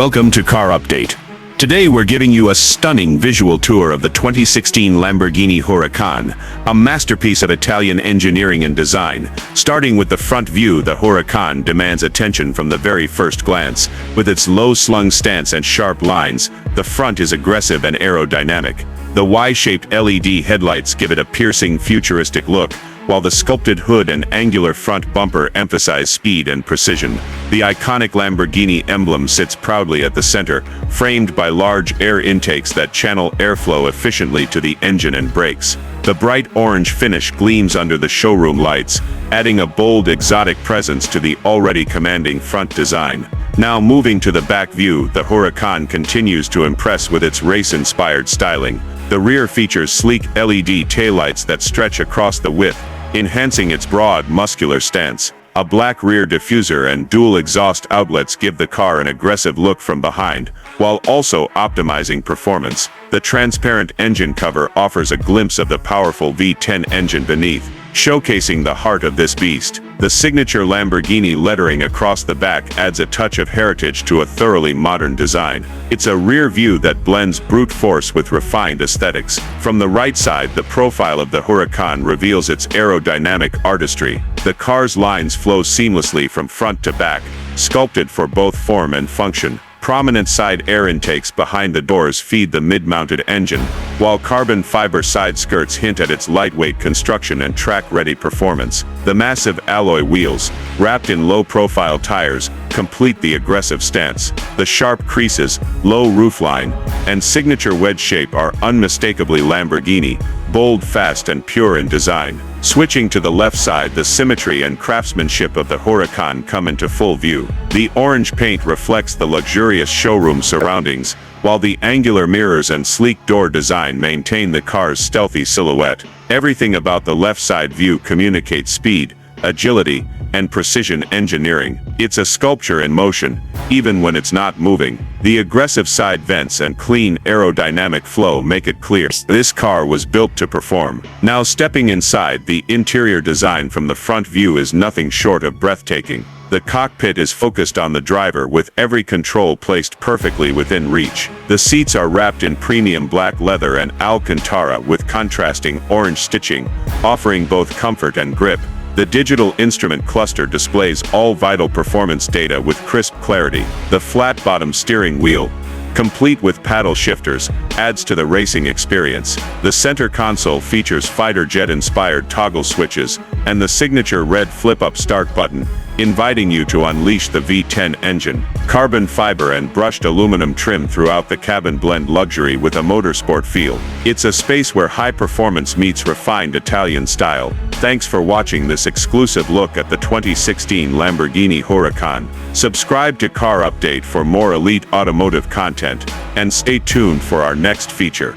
Welcome to Car Update. Today we're giving you a stunning visual tour of the 2016 Lamborghini Huracan, a masterpiece of Italian engineering and design. Starting with the front view, the Huracan demands attention from the very first glance. With its low-slung stance and sharp lines, the front is aggressive and aerodynamic. The Y-shaped LED headlights give it a piercing, futuristic look, while the sculpted hood and angular front bumper emphasize speed and precision. The iconic Lamborghini emblem sits proudly at the center, framed by large air intakes that channel airflow efficiently to the engine and brakes. The bright orange finish gleams under the showroom lights, adding a bold, exotic presence to the already commanding front design. Now moving to the back view, the Huracan continues to impress with its race-inspired styling. The rear features sleek LED taillights that stretch across the width, enhancing its broad, muscular stance. A black rear diffuser and dual exhaust outlets give the car an aggressive look from behind, while also optimizing performance. The transparent engine cover offers a glimpse of the powerful V10 engine beneath, showcasing the heart of this beast. The signature Lamborghini lettering across the back adds a touch of heritage to a thoroughly modern design. It's a rear view that blends brute force with refined aesthetics. From the right side, the profile of the Huracan reveals its aerodynamic artistry. The car's lines flow seamlessly from front to back, sculpted for both form and function. Prominent side air intakes behind the doors feed the mid-mounted engine, while carbon fiber side skirts hint at its lightweight construction and track-ready performance. The massive alloy wheels, wrapped in low-profile tires, complete the aggressive stance. The sharp creases, low roofline, and signature wedge shape are unmistakably Lamborghini, bold, fast, and pure in design. Switching to the left side, the symmetry and craftsmanship of the Huracan come into full view. The orange paint reflects the luxurious showroom surroundings, while the angular mirrors and sleek door design maintain the car's stealthy silhouette. Everything about the left side view communicates speed, agility, and precision engineering. It's a sculpture in motion, even when it's not moving. The aggressive side vents and clean aerodynamic flow make it clear this car was built to perform. Now stepping inside, the interior design from the front view is nothing short of breathtaking. The cockpit is focused on the driver, with every control placed perfectly within reach. The seats are wrapped in premium black leather and Alcantara with contrasting orange stitching, offering both comfort and grip. The digital instrument cluster displays all vital performance data with crisp clarity. The flat-bottom steering wheel, complete with paddle shifters, adds to the racing experience. The center console features fighter jet-inspired toggle switches and the signature red flip-up start button, inviting you to unleash the V10 engine. Carbon fiber and brushed aluminum trim throughout the cabin blend luxury with a motorsport feel. It's a space where high performance meets refined Italian style. Thanks for watching this exclusive look at the 2016 Lamborghini Huracan. Subscribe to Car Update for more elite automotive content, and stay tuned for our next feature.